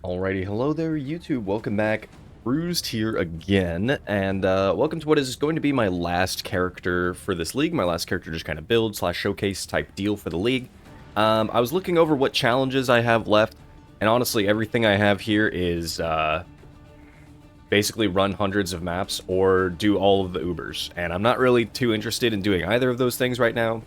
Alrighty, hello there YouTube, welcome back. Bruised here again, and welcome to what is going to be my last character for this league, my last character just kind of build / showcase type deal for the league. I was looking over what challenges I have left, and honestly everything I have here is basically run hundreds of maps or do all of the Ubers, and I'm not really too interested in doing either of those things right now.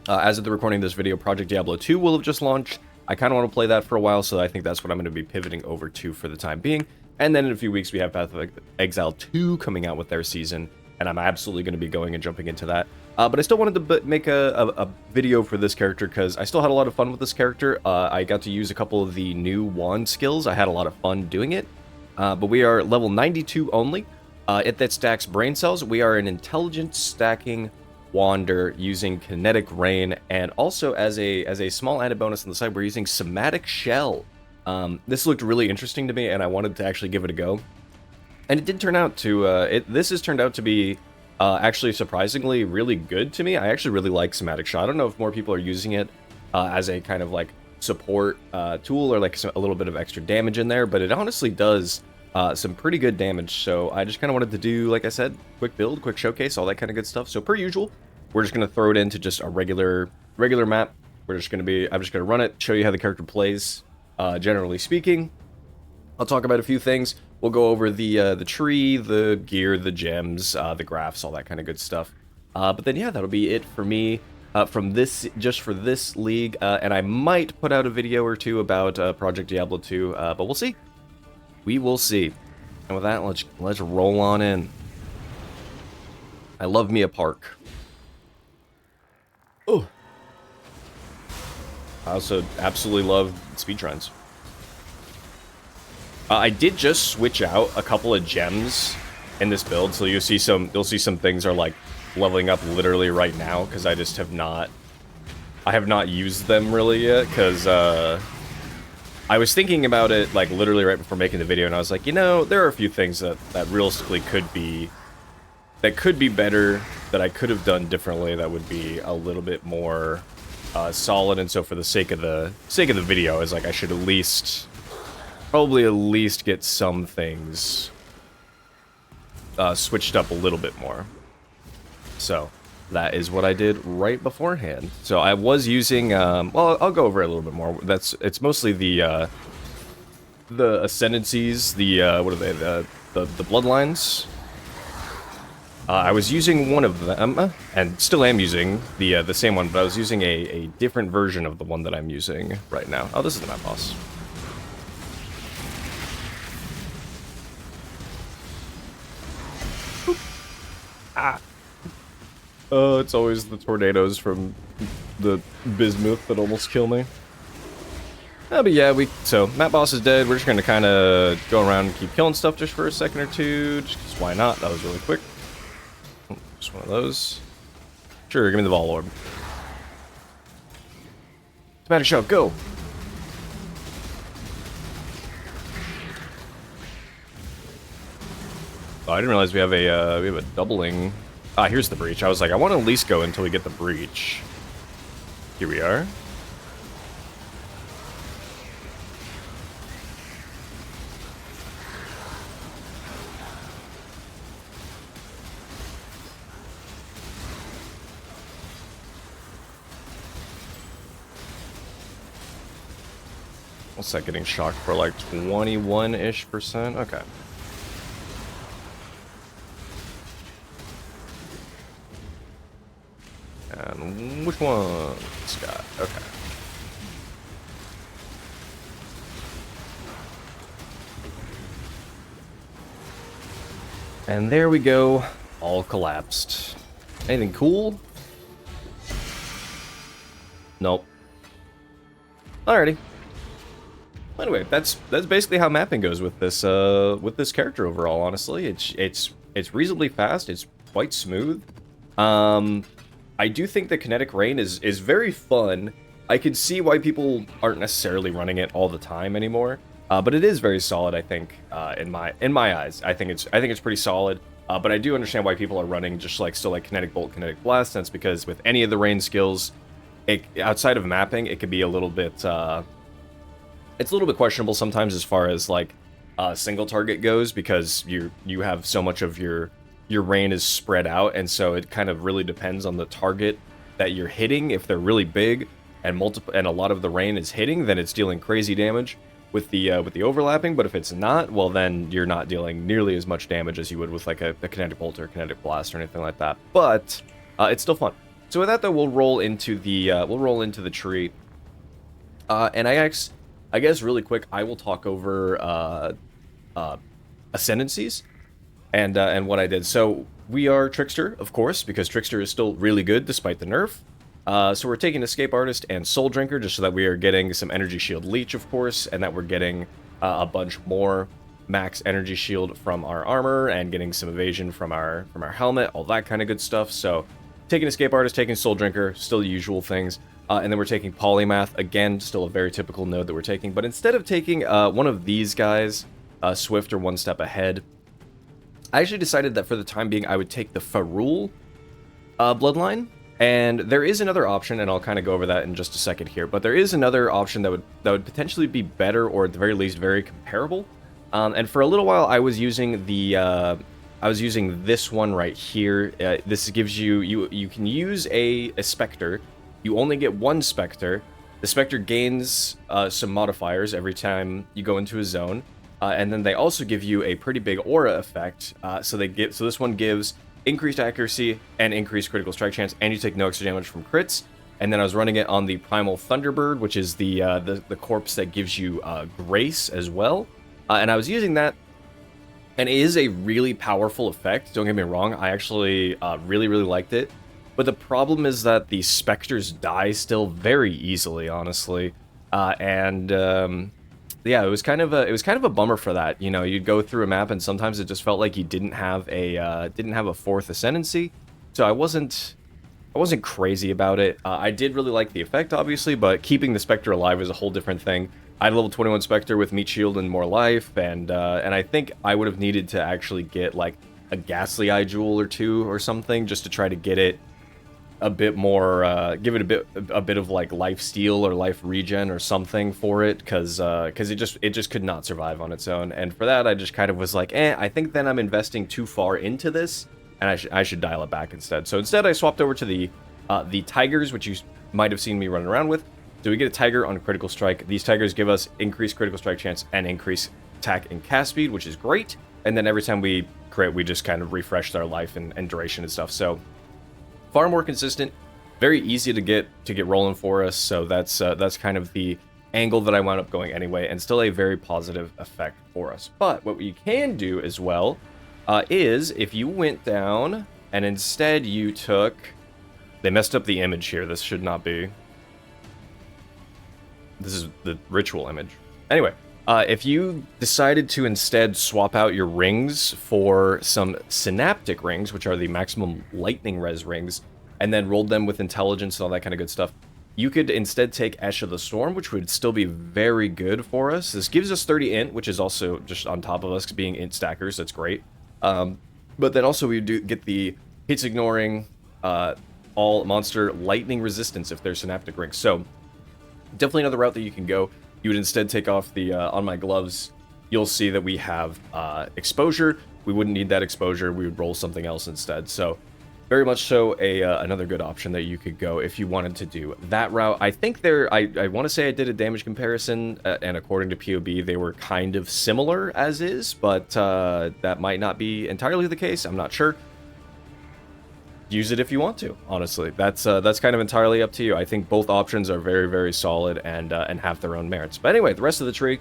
As of the recording of this video, Project Diablo 2 will have just launched. I kind of want to play that for a while, so I think that's what I'm going to be pivoting over to for the time being. And then in a few weeks, we have Path of Exile 2 coming out with their season, and I'm absolutely going to be going and jumping into that. But I still wanted to make a video for this character, because I still had a lot of fun with this character. I got to use a couple of the new wand skills. I had a lot of fun doing it. But we are level 92 only. That stacks brain cells. We are an intelligence stacking wander using Kinetic Rain, and also as a small added bonus on the side, we're using Somatic Shell. This looked really interesting to me, and I wanted to actually give it a go. And it did turn out to this has turned out to be actually surprisingly really good to me. I actually really like Somatic Shell. I don't know if more people are using it as a kind of like support tool or like a little bit of extra damage in there, but it honestly does some pretty good damage. So I just kind of wanted to do, like I said, quick build, quick showcase, all that kind of good stuff. So per usual, we're just going to throw it into just a regular map. I'm just going to run it, show you how the character plays, generally speaking. I'll talk about a few things. We'll go over the tree, the gear, the gems, the Grafts, all that kind of good stuff. But then, yeah, that'll be it for me from this, just for this league. And I might put out a video or two about Project Diablo 2, but we'll see. We will see. And with that, let's roll on in. I love me a park. Oh. I also absolutely love speedruns. I did just switch out a couple of gems in this build, so you'll see some things are like leveling up literally right now, because I just have not used them really yet, because I was thinking about it like literally right before making the video, and I was like, you know, there are a few things that realistically could be better, that I could have done differently, that would be a little bit more solid. And so for the sake of the video, is like I should probably at least get some things switched up a little bit more. So that is what I did right beforehand. So I was using well, I'll go over it a little bit more. It's mostly the ascendancies, what are they, the bloodlines. I was using one of them, and still am using the same one, but I was using a different version of the one that I'm using right now. Oh, this is the map boss. Ah. It's always the tornadoes from the bismuth that almost kill me. But yeah, so map boss is dead. We're just gonna kind of go around and keep killing stuff just for a second or two, just 'cause why not? That was really quick. Just one of those. Sure, give me the ball orb. Somatic Shell, go! Oh, I didn't realize we have a doubling. Ah, here's the breach. I was like, I want to at least go until we get the breach. Here we are. What's that, getting shocked for like 21-ish%? Okay. And which one? Scott. Okay. And there we go. All collapsed. Anything cool? Nope. Alrighty. Anyway, that's basically how mapping goes with this character overall. Honestly, it's reasonably fast. It's quite smooth. I do think the Kinetic Rain is very fun. I can see why people aren't necessarily running it all the time anymore, but it is very solid. I think in my eyes, I think it's pretty solid. But I do understand why people are running just like still like Kinetic Bolt, Kinetic Blast. That's because with any of the rain skills, outside of mapping, it could be a little bit It's a little bit questionable sometimes as far as like single target goes, because you have so much of your rain is spread out, and so it kind of really depends on the target that you're hitting. If they're really big and a lot of the rain is hitting, then it's dealing crazy damage with the overlapping. But if it's not, well, then you're not dealing nearly as much damage as you would with like a kinetic bolt or kinetic blast or anything like that. But it's still fun. So with that though, we'll roll into the tree, and I guess really quick, I will talk over ascendancies and what I did. So we are Trickster, of course, because Trickster is still really good despite the nerf. So we're taking Escape Artist and Soul Drinker just so that we are getting some Energy Shield Leech, of course, and that we're getting a bunch more max Energy Shield from our armor and getting some evasion from our helmet, all that kind of good stuff. So taking Escape Artist, taking Soul Drinker, still the usual things. And then we're taking Polymath, again, still a very typical node that we're taking. But instead of taking one of these guys, Swift or One Step Ahead, I actually decided that for the time being, I would take the Ferrul Bloodline. And there is another option, and I'll kind of go over that in just a second here. But there is another option that would potentially be better, or at the very least, very comparable. And for a little while, I was using this one right here. This gives you can use a Spectre. You only get one Spectre. The Spectre gains some modifiers every time you go into a zone, and then they also give you a pretty big aura effect. So this one gives increased accuracy and increased critical strike chance, and you take no extra damage from crits. And then I was running it on the Primal Thunderbird, which is the corpse that gives you grace as well. And I was using that, and it is a really powerful effect. Don't get me wrong, I actually really liked it. But the problem is that the Spectres die still very easily, honestly. Yeah, it was kind of a bummer for that. You know, you'd go through a map and sometimes it just felt like you didn't have a fourth Ascendancy. So I wasn't crazy about it. I did really like the effect, obviously, but keeping the Spectre alive is a whole different thing. I had a level 21 Spectre with Meat Shield and more life, and I think I would have needed to actually get like a Ghastly Eye Jewel or two or something just to try to get it a bit more, give it a bit of like life steal or life regen or something for it, because it just could not survive on its own. And for that, I just kind of was like, I think then I'm investing too far into this, and I should dial it back instead. So instead, I swapped over to the Tigers, which you might have seen me running around with. So we get a Tiger on critical strike. These Tigers give us increased critical strike chance and increased attack and cast speed, which is great. And then every time we crit, we just kind of refreshed our life and duration and stuff. So far more consistent, very easy to get rolling for us. So that's kind of the angle that I wound up going anyway, and still a very positive effect for us. But what you can do as well is if you went down and instead you took, they messed up the image here. This should not be. This is the ritual image. Anyway, if you decided to instead swap out your rings for some synaptic rings, which are the maximum lightning res rings, and then rolled them with intelligence and all that kind of good stuff, you could instead take Ash of the Storm, which would still be very good for us. This gives us 30 int, which is also just on top of us being int stackers. That's great. But then also we do get the hits ignoring all monster lightning resistance if they're synaptic rings. So definitely another route that you can go. You would instead take off the on my gloves. You'll see that we have exposure. We wouldn't need that exposure. We would roll something else instead. So very much so another good option that you could go if you wanted to do that route. I think I want to say I did a damage comparison, and according to POB, they were kind of similar as is, but that might not be entirely the case. I'm not sure. Use it if you want to, honestly. That's kind of entirely up to you. I think both options are very, very solid and have their own merits. But anyway, the rest of the tree,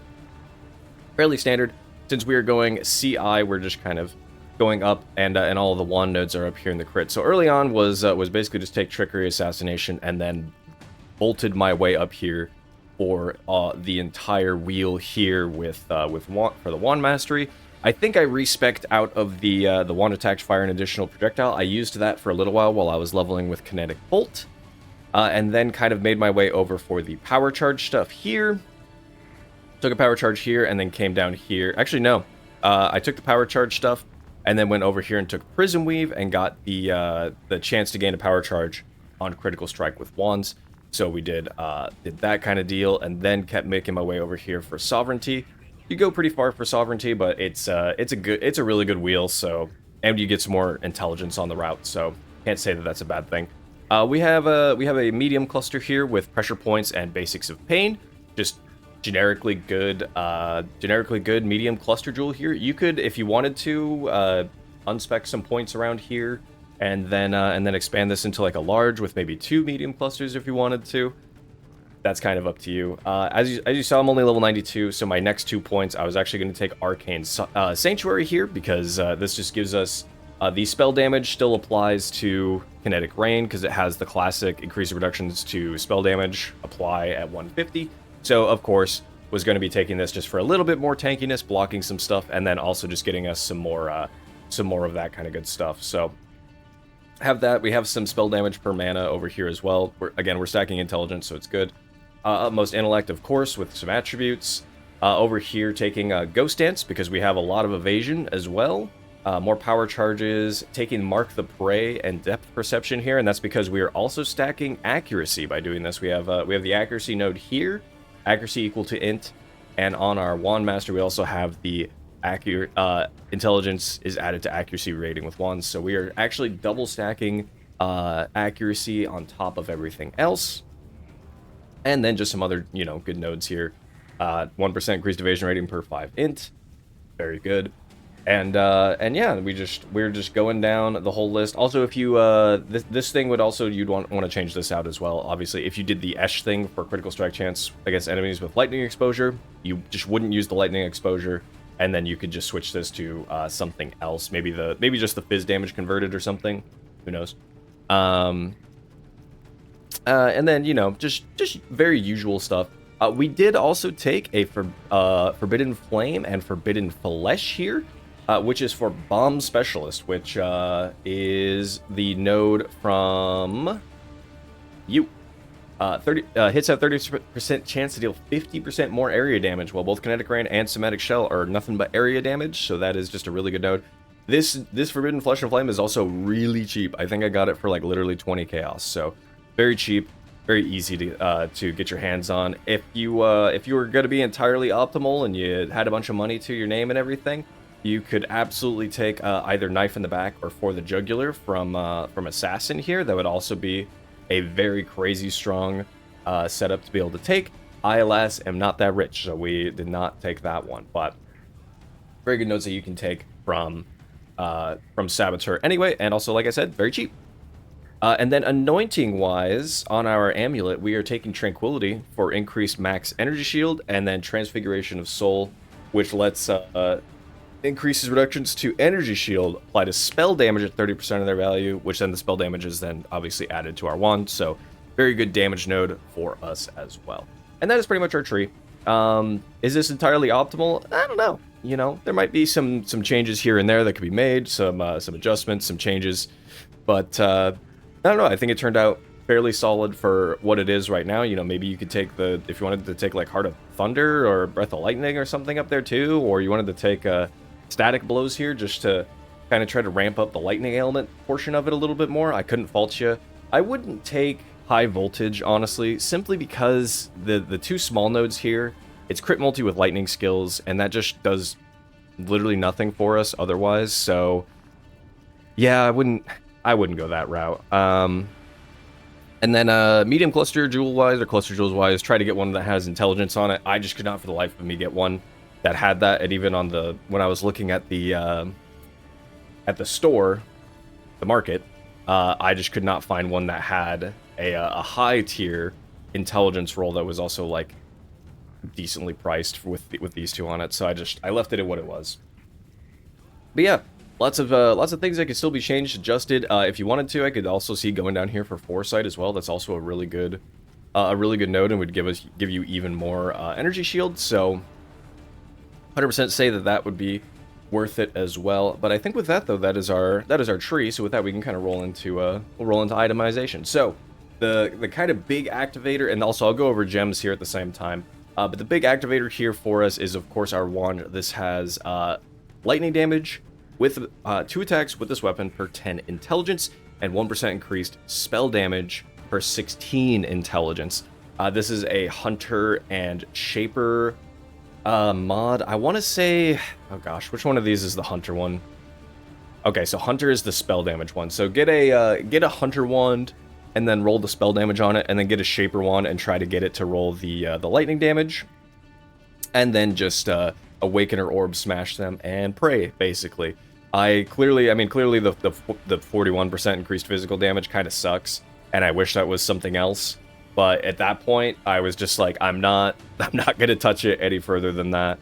fairly standard. Since we are going CI, we're just kind of going up, and all of the wand nodes are up here in the crit. So early on was basically just take Trickery, Assassination, and then bolted my way up here for the entire wheel here with wand, for the wand mastery. I think I respec'd out of the wand attacks fire an additional projectile. I used that for a little while I was leveling with Kinetic Bolt, and then kind of made my way over for the power charge stuff here. Took a power charge here, and then came down here. Actually, no. I took the power charge stuff, and then went over here and took Prism Weave, and got the chance to gain a power charge on critical strike with wands. So we did that kind of deal, and then kept making my way over here for Sovereignty. You go pretty far for Sovereignty, but it's a really good wheel. So, and you get some more intelligence on the route. So can't say that that's a bad thing. We have a medium cluster here with pressure points and basics of pain. Just generically good medium cluster jewel here. You could, if you wanted to, unspec some points around here, and then expand this into like a large with maybe 2 medium clusters if you wanted to. That's kind of up to you. As you saw, I'm only level 92, so my next 2 points, I was actually going to take Arcane Sanctuary here, because this just gives us the spell damage still applies to Kinetic Rain, because it has the classic increased reductions to spell damage apply at 150. So, of course, was going to be taking this just for a little bit more tankiness, blocking some stuff, and then also just getting us some more of that kind of good stuff. So, have that. We have some spell damage per mana over here as well. We're stacking intelligence, so it's good. Utmost intellect, of course, with some attributes. Over here, taking Ghost Dance, because we have a lot of evasion as well. More power charges, taking Mark the Prey and Depth Perception here, and that's because we are also stacking accuracy by doing this. We have the accuracy node here, accuracy equal to int, and on our Wand Master we also have the intelligence is added to accuracy rating with wands, so we are actually double stacking accuracy on top of everything else. And then just some other, good nodes here. 1% increased evasion rating per 5 int. Very good. And yeah, we're just going down the whole list. Also, if you this thing would also, you'd want to change this out as well. Obviously, if you did the Esh thing for critical strike chance against enemies with lightning exposure, you just wouldn't use the lightning exposure, and then you could just switch this to something else. Maybe just the fizz damage converted or something. Who knows? And then, just very usual stuff. We did also take a Forbidden Flame and Forbidden Flesh here, which is for Bomb Specialist, which is the node from you. Hits have 30% chance to deal 50% more area damage, while both Kinetic Rain and Somatic Shell are nothing but area damage, so that is just a really good node. This Forbidden Flesh and Flame is also really cheap. I think I got it for like literally 20 chaos, so very cheap, very easy to get your hands on. If you were going to be entirely optimal and you had a bunch of money to your name and everything, you could absolutely take either Knife in the Back or For the Jugular from Assassin here. That would also be a very crazy strong setup to be able to take. I, alas, am not that rich, so we did not take that one. But very good notes that you can take from Saboteur anyway, and also, like I said, very cheap. And then anointing-wise, on our amulet, we are taking Tranquility for increased max energy shield, and then Transfiguration of Soul, which lets increases reductions to energy shield apply to spell damage at 30% of their value, which then the spell damage is then obviously added to our wand. So very good damage node for us as well. And that is pretty much our tree. Is this entirely optimal? I don't know. There might be some changes here and there that could be made, some adjustments, some changes, but I don't know. I think it turned out fairly solid for what it is right now. Maybe you could take if you wanted to take like Heart of Thunder or Breath of Lightning or something up there too, or you wanted to take Static Blows here just to kind of try to ramp up the lightning element portion of it a little bit more. I couldn't fault you. I wouldn't take High Voltage, honestly, simply because the 2 small nodes here, it's crit multi with lightning skills, and that just does literally nothing for us otherwise. So yeah, I wouldn't go that route. And then medium cluster jewel-wise, or cluster jewels-wise, try to get one that has intelligence on it. I just could not for the life of me get one that had that, and even on when I was looking at the store, the market, I just could not find one that had a high tier intelligence roll that was also like decently priced with these 2 on it. So I left it at what it was. But yeah, lots of things that could still be changed, adjusted. If you wanted to, I could also see going down here for Foresight as well. That's also a really good node, and would give you even more energy shield. So 100% say that would be worth it as well. But I think with that though, that is our tree. So with that, we can kind of roll into itemization. So the kind of big activator, and also I'll go over gems here at the same time. But the big activator here for us is of course our wand. This has lightning damage with 2 attacks with this weapon per 10 intelligence, and 1% increased spell damage for 16 intelligence. This is a Hunter and Shaper mod. I want to say, oh gosh, which one of these is the Hunter one? Okay, so Hunter is the spell damage one. So get a Hunter wand, and then roll the spell damage on it, and then get a Shaper wand and try to get it to roll the lightning damage, and then just Awakener Orb smash them and pray, basically. Clearly the 41% increased physical damage kind of sucks, and I wish that was something else. But at that point, I was just like, I'm not gonna touch it any further than that.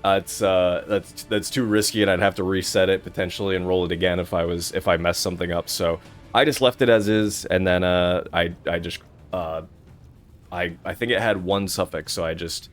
That's too risky, and I'd have to reset it potentially and roll it again if I messed something up. So I just left it as is, and then I think it had one suffix, so I just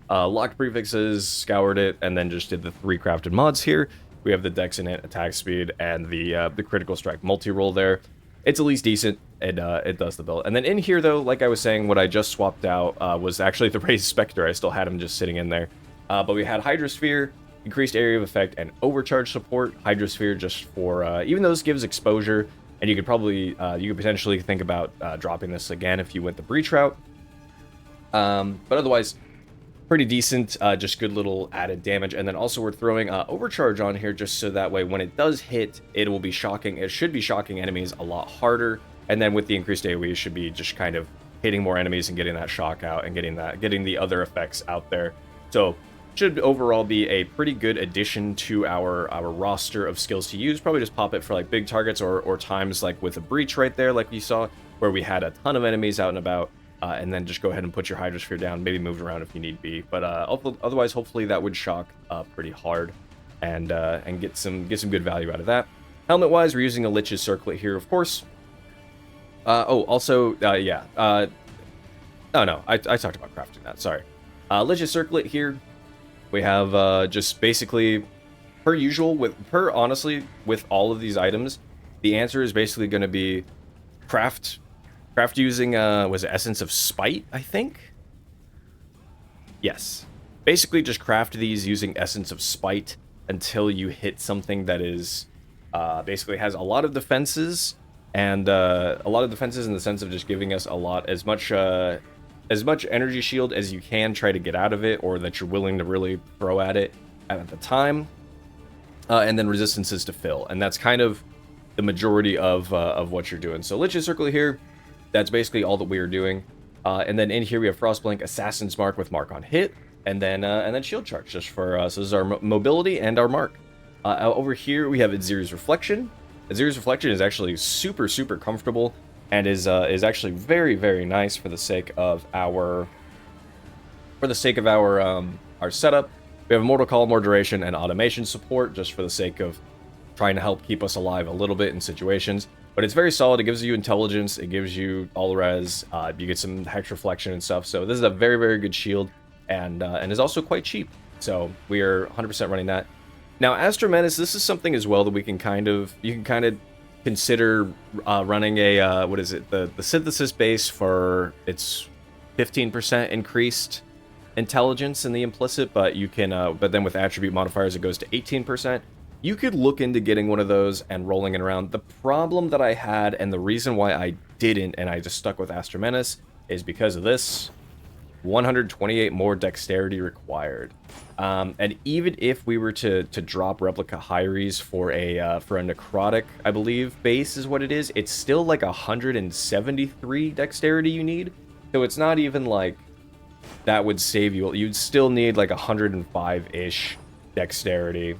locked prefixes, scoured it, and then just did the 3 crafted mods here. We have the Dex Innate, attack speed, and the critical strike multi-roll there. It's at least decent. It does the build. And then in here, though, like I was saying, what I just swapped out was actually the Raised Spectre. I still had him just sitting in there. But we had Hydrosphere, increased area of effect, and overcharge support. Hydrosphere just for, even though this gives exposure, and you could potentially think about dropping this again if you went the Breach route. But otherwise, pretty decent, just good little added damage. And then also we're throwing overcharge on here just so that way when it does hit, it will be shocking. It should be shocking enemies a lot harder. And then with the increased AoE, it should be just kind of hitting more enemies and getting that shock out and getting the other effects out there. So should overall be a pretty good addition to our roster of skills to use. Probably just pop it for like big targets or times like with a Breach right there, like we saw, where we had a ton of enemies out and about. And then just go ahead and put your Hydrosphere down, maybe move around if you need be. But otherwise, hopefully that would shock pretty hard and get some good value out of that. Helmet-wise, we're using a Lich's Circlet here, of course. Yeah. Oh, no, I talked about crafting that, sorry. Lich's Circlet here, we have just basically, per usual, honestly, with all of these items, the answer is basically going to be craft using, was it Essence of Spite, I think? Yes. Basically just craft these using Essence of Spite until you hit something that is, basically has a lot of defenses, and a lot of defenses in the sense of just giving us as much energy shield as you can try to get out of it, or that you're willing to really throw at it at the time, and then resistances to fill, and that's kind of the majority of what you're doing. So Lich's Circle here, that's basically all that we are doing. And then in here we have Frostblink, Assassin's Mark with Mark on hit, and then Shield Charge just for so this is our mobility and our mark. Over here we have Aziri's Reflection. Aziri's Reflection is actually super comfortable and is actually very nice for the sake of our our setup. We have Immortal Call, more duration, and automation support just for the sake of trying to help keep us alive a little bit in situations. But it's very solid. It gives you intelligence. It gives you all res. You get some hex reflection and stuff. So this is a very good shield, and is also quite cheap. So we are 100% running that. Now, Astra Menace, this is something as well that you can kind of consider running a what is it? The synthesis base for its 15% increased intelligence in the implicit, but you can but then with attribute modifiers it goes to 18%. You could look into getting one of those and rolling it around. The problem that I had, and the reason why I didn't, and I just stuck with Astra Menace, is because of this. 128 more dexterity required. And even if we were to drop Replica Hyres for a necrotic, I believe, base is what it is, it's still like 173 dexterity you need. So it's not even like that would save you. You'd still need like 105-ish dexterity.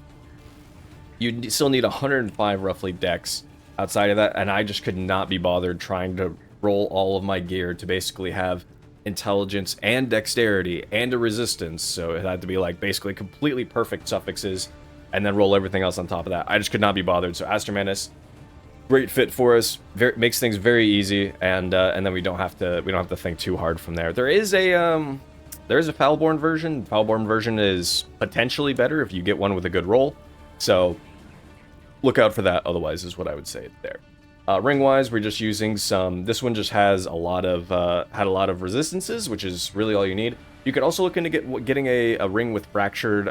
You'd still need 105 roughly dex outside of that, and I just could not be bothered trying to roll all of my gear to basically have intelligence and dexterity and a resistance, so it had to be like basically completely perfect suffixes and then roll everything else on top of that. I just could not be bothered. So Astra Menace, great fit for us, makes things very easy, and then we don't have to think too hard from there. There is a Foulborn version. Foulborn version is potentially better if you get one with a good roll, so look out for that. Otherwise, is what I would say there. Ring-wise, we're just using some. This one just has a lot of resistances, which is really all you need. You could also look into getting a ring with fractured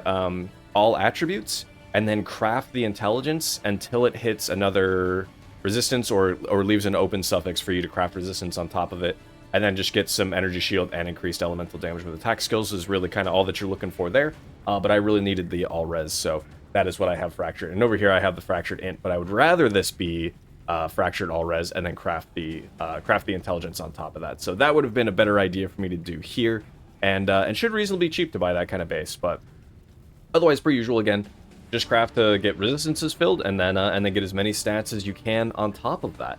all attributes, and then craft the intelligence until it hits another resistance or leaves an open suffix for you to craft resistance on top of it, and then just get some energy shield and increased elemental damage with attack skills is really kind of all that you're looking for there. But I really needed the all res, so that is what I have fractured. And over here I have the fractured int, but I would rather this be fractured all res and then craft the intelligence on top of that. So that would have been a better idea for me to do here, and should reasonably be cheap to buy that kind of base. But otherwise, per usual, again, just craft to get resistances filled, and then get as many stats as you can on top of that.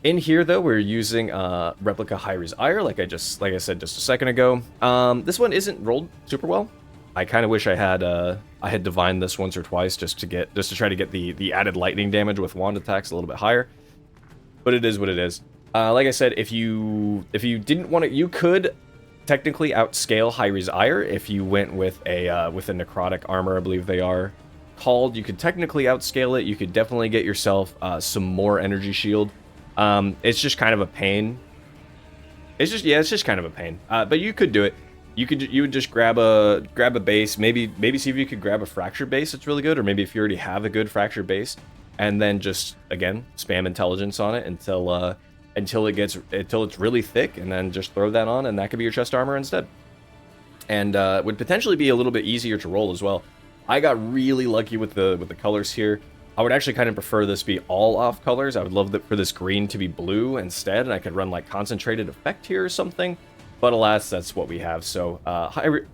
In here, though, we're using Replica Hyri's Ire, like I said just a second ago. This one isn't rolled super well. I kind of wish I had divined this once or twice just to try to get the added lightning damage with wand attacks a little bit higher. But it is what it is. Like I said, if you didn't want to, you could technically outscale Hyri's Ire if you went with a necrotic armor, I believe they are called. You could technically outscale it. You could definitely get yourself some more energy shield. It's just kind of a pain. It's just kind of a pain. But you could do it. You would just grab a base, maybe see if you could grab a fractured base that's really good, or maybe if you already have a good fractured base, and then just again spam intelligence on it until it's really thick, and then just throw that on, and that could be your chest armor instead. And would potentially be a little bit easier to roll as well. I got really lucky with the colors here. I would actually kind of prefer this be all off colors. I would love for this green to be blue instead, and I could run like concentrated effect here or something. But alas, that's what we have. So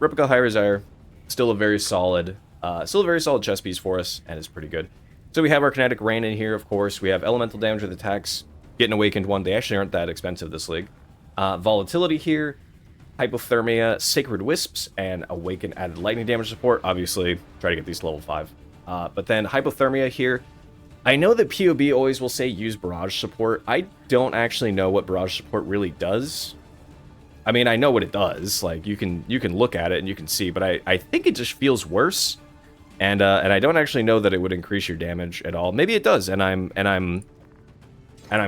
Replica Hyri's Ire, still a very solid chess piece for us, and it's pretty good. So we have our Kinetic Rain in here, of course. We have elemental damage with attacks, getting awakened one. They actually aren't that expensive this league. Volatility here, Hypothermia, Sacred Wisps, and Awaken added lightning damage support. Obviously, try to get these to level 5. But then Hypothermia here. I know that POB always will say use Barrage support. I don't actually know what Barrage support really does. I mean, I know what it does. Like, you can look at it and you can see, but I think it just feels worse. And I don't actually know that it would increase your damage at all. Maybe it does, and I'm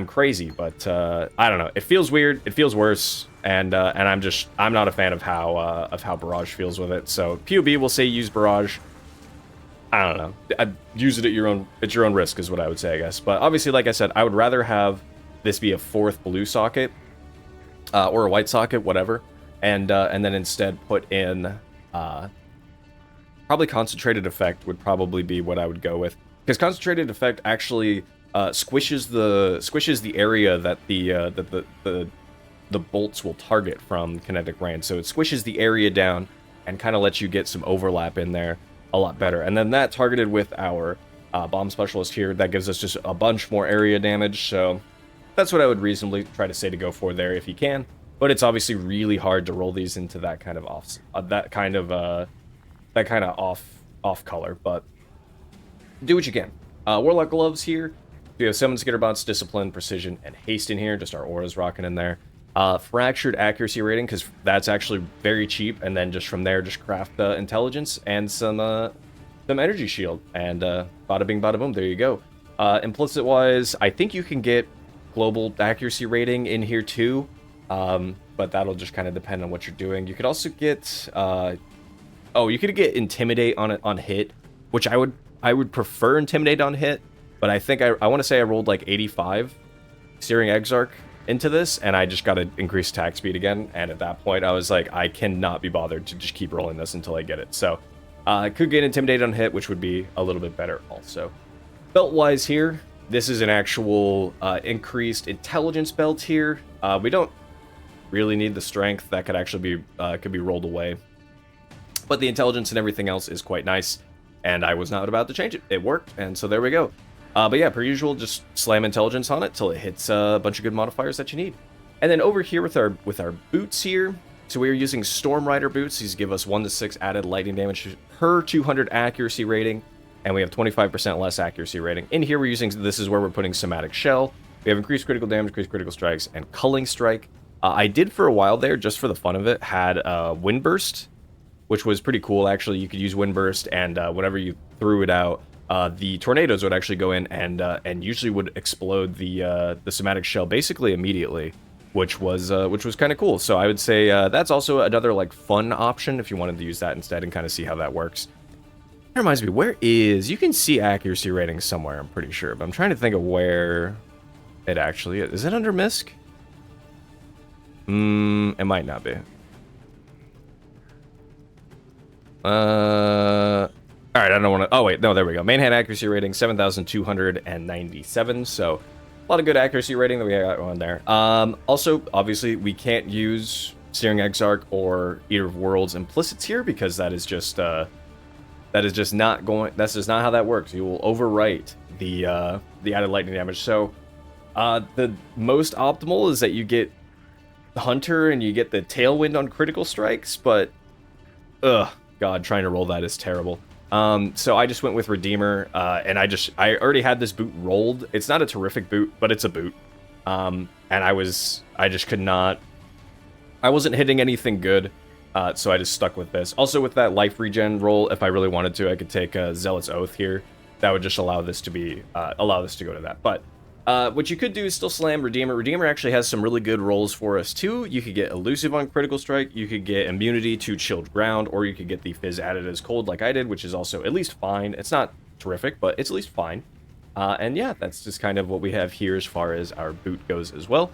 crazy, but I don't know. It feels weird. It feels worse, and I'm not a fan of how Barrage feels with it. So POB will say use Barrage. I don't know. I'd use it at your own risk is what I would say, I guess. But obviously, like I said, I would rather have this be a 4th blue socket. Or a white socket, whatever, and then instead put in probably Concentrated Effect would probably be what I would go with, because Concentrated Effect actually squishes the area that the bolts will target from Kinetic Rain. So it squishes the area down and kind of lets you get some overlap in there a lot better. And then that targeted with our Bomb Specialist here, that gives us just a bunch more area damage. So that's what I would reasonably try to say to go for there if you can, but it's obviously really hard to roll these into that kind of off color. But do what you can. Warlock Gloves here. We have 7 Skitterbots, Discipline, Precision, and Haste in here. Just our auras rocking in there. Fractured Accuracy rating, because that's actually very cheap, and then just from there, just craft Intelligence and some Energy Shield, and bada bing, bada boom. There you go. Implicit wise, I think you can get global accuracy rating in here too, but that'll just kind of depend on what you're doing. You could also get you could get Intimidate on hit, which I would prefer Intimidate on hit, but I think I want to say I rolled like 85 Searing Exarch into this, and I just got to increase attack speed again, and at that point I was like, I cannot be bothered to just keep rolling this until I get it. So I could get Intimidate on hit, which would be a little bit better also. Belt wise here, this is an actual increased intelligence belt here. We don't really need the strength. That could actually be rolled away. But the intelligence and everything else is quite nice, and I was not about to change it. It worked, and so there we go. But yeah, per usual, just slam intelligence on it till it hits a bunch of good modifiers that you need. And then over here with our boots here, so we are using Storm Rider boots. These give us 1 to 6 added lightning damage per 200 accuracy rating. And we have 25% less accuracy rating. In here, this is where we're putting Somatic Shell. We have increased critical damage, increased critical strikes, and Culling Strike. I did for a while there, just for the fun of it, had Wind Burst, which was pretty cool, actually. You could use Wind Burst, and whenever you threw it out, the tornadoes would actually go in and usually would explode the Somatic Shell basically immediately, which was kind of cool. So I would say that's also another like fun option if you wanted to use that instead and kind of see how that works. That reminds me, where is... You can see accuracy rating somewhere, I'm pretty sure. But I'm trying to think of where it actually is. Is it under MISC? It might not be. Alright, I don't want to... Oh, wait. No, there we go. Main hand accuracy rating, 7,297. So, a lot of good accuracy rating that we got on there. Also, obviously, we can't use Searing Exarch or Eater of Worlds implicits here because that is just not going... That's just not how that works. You will overwrite the added lightning damage. So, the most optimal is that you get Hunter and you get the Tailwind on critical strikes, but... Ugh. God, trying to roll that is terrible. So I just went with Redeemer, and I already had this boot rolled. It's not a terrific boot, but it's a boot. And I just could not... I wasn't hitting anything good, so I just stuck with this. Also, with that life regen roll, if I really wanted to, I could take a Zealot's Oath here. That would just allow this to be, allow this to go to that. But what you could do is still slam Redeemer. Redeemer actually has some really good rolls for us too. You could get Elusive on critical strike, you could get immunity to chilled ground, or you could get the Fizz added as cold like I did, which is also at least fine. It's not terrific, but it's at least fine. And yeah, that's just kind of what we have here as far as our boot goes as well.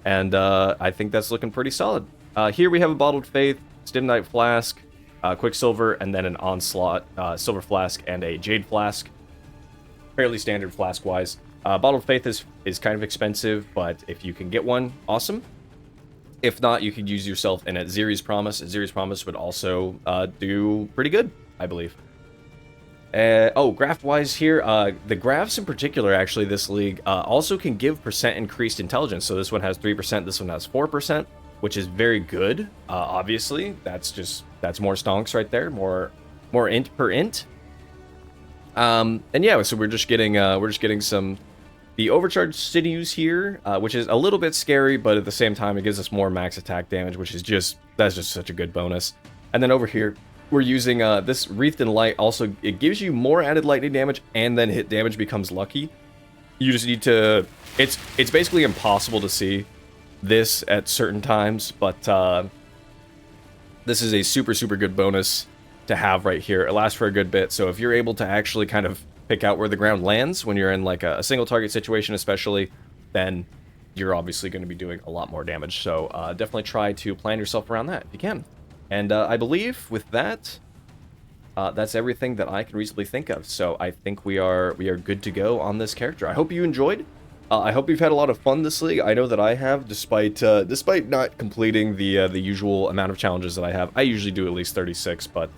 And I think that's looking pretty solid. Here we have a Bottled Faith, Stim Knight Flask, Quicksilver, and then an Onslaught, Silver Flask, and a Jade Flask. Fairly standard flask-wise. Bottled Faith is kind of expensive, but if you can get one, awesome. If not, you could use yourself in a Ziri's Promise. A Ziri's Promise would also do pretty good, I believe. Oh, Graft-wise here, the Grafts in particular, actually, this league, also can give percent increased intelligence. So this one has 3%, this one has 4%, which is very good, obviously. That's more stonks right there, more int per int. And yeah, so we're just getting some... The Overcharged Sinews here, which is a little bit scary, but at the same time, it gives us more max attack damage, which is that's just such a good bonus. And then over here, we're using this Wreathed in Light. Also, it gives you more added lightning damage, and then hit damage becomes lucky. You just need to... It's basically impossible to see this at certain times, but this is a super, super good bonus to have right here. It lasts for a good bit, so if you're able to actually kind of pick out where the ground lands when you're in like a single target situation especially, then you're obviously going to be doing a lot more damage. So definitely try to plan yourself around that if you can. And I believe with that, that's everything that I can reasonably think of. So I think we are good to go on this character. I hope you enjoyed. I hope you've had a lot of fun this league. I know that I have, despite not completing the usual amount of challenges that I have. I usually do at least 36, but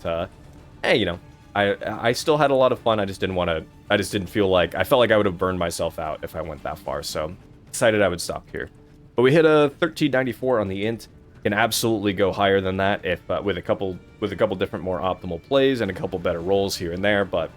hey, you know, I still had a lot of fun. I just didn't feel like... I felt like I would have burned myself out if I went that far, so decided I would stop here. But we hit a 1394 on the int. Can absolutely go higher than that if with a couple different more optimal plays and a couple better rolls here and there, but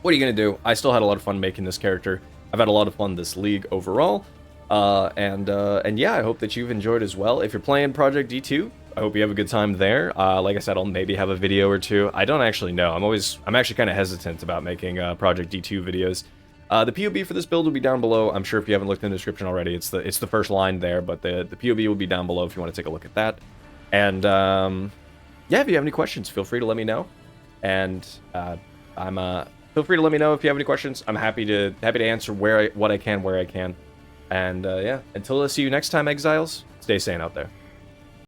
what are you going to do? I still had a lot of fun making this character. I've had a lot of fun this league overall. And yeah, I hope that you've enjoyed as well. If you're playing Project D2, I hope you have a good time there. Like I said, I'll maybe have a video or two. I don't actually know. I'm actually kind of hesitant about making Project D2 videos. The POB for this build will be down below. I'm sure if you haven't looked in the description already, it's the first line there, but the POB will be down below if you want to take a look at that. And yeah, if you have any questions, feel free to let me know. And feel free to let me know if you have any questions. I'm happy to answer what I can, where I can. And yeah, until I see you next time, Exiles, stay sane out there.